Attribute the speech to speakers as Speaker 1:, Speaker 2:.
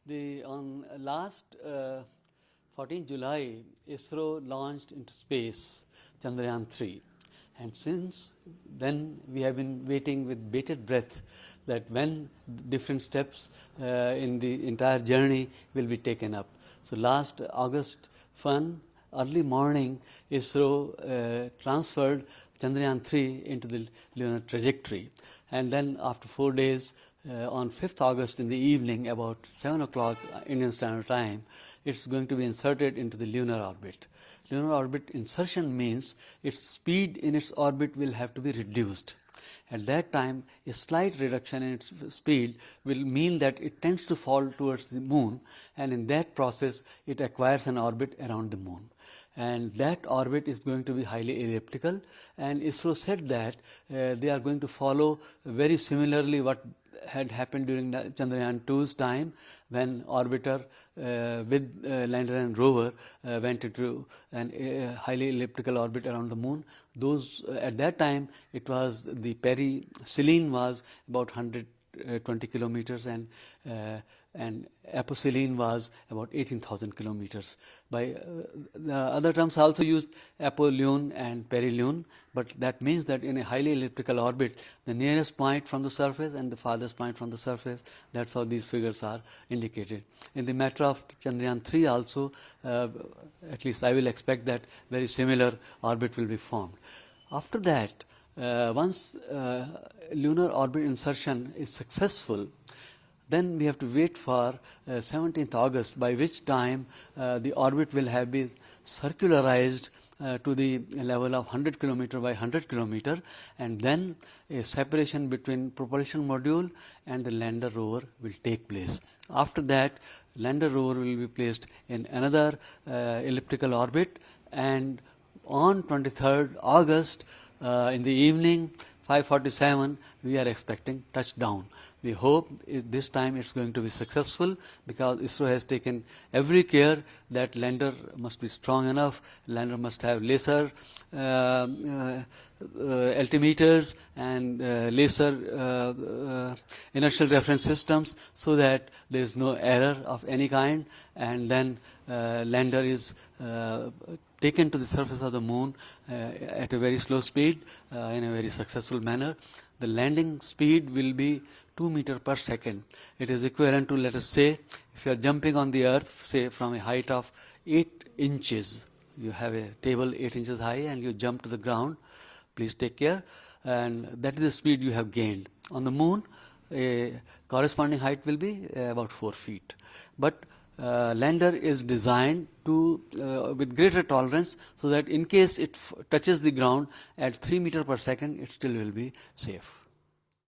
Speaker 1: On last 14 July, ISRO launched into space Chandrayaan-3, and since then we have been waiting with bated breath that when different steps in the entire journey will be taken up. So last August early morning, ISRO transferred Chandrayaan-3 into the lunar trajectory, and then after 4 days, on 5th August in the evening, about 7 o'clock Indian Standard Time, it's going to be inserted into the lunar orbit. Lunar orbit insertion means its speed in its orbit will have to be reduced. At that time, a slight reduction in its speed will mean that it tends to fall towards the moon, and in that process, it acquires an orbit around the moon. And that orbit is going to be highly elliptical, and ISRO said that they are going to follow very similarly what had happened during Chandrayaan-2's time, when orbiter with lander and rover went into a highly elliptical orbit around the moon. Those at that time, it was the perihelion was about 120 kilometers, and apophelion was about 18,000 kilometers. By the other terms also used apophelion and perihelion, but that means that in a highly elliptical orbit, the nearest point from the surface and the farthest point from the surface, that's how these figures are indicated. In the matter of Chandrayaan-3 also, at least I will expect that very similar orbit will be formed. After that, once lunar orbit insertion is successful, then we have to wait for 17th August, by which time the orbit will have been circularized to the level of 100 kilometer by 100 kilometer, and then a separation between propulsion module and the lander rover will take place. After that, lander rover will be placed in another elliptical orbit, and on 23rd August in the evening, 5:47, we are expecting touchdown. We hope this time it's going to be successful, because ISRO has taken every care that lander must be strong enough, lander must have laser altimeters and laser inertial reference systems, so that there is no error of any kind, and then lander is taken to the surface of the moon at a very slow speed in a very successful manner. The landing speed will be 2 meters per second. It is equivalent to, let us say, if you are jumping on the earth, say from a height of 8 inches, you have a table 8 inches high and you jump to the ground, please take care, and that is the speed you have gained. On the moon, a corresponding height will be about 4 feet. But lander is designed to with greater tolerance, so that in case it touches the ground at 3 meters per second, it still will be safe.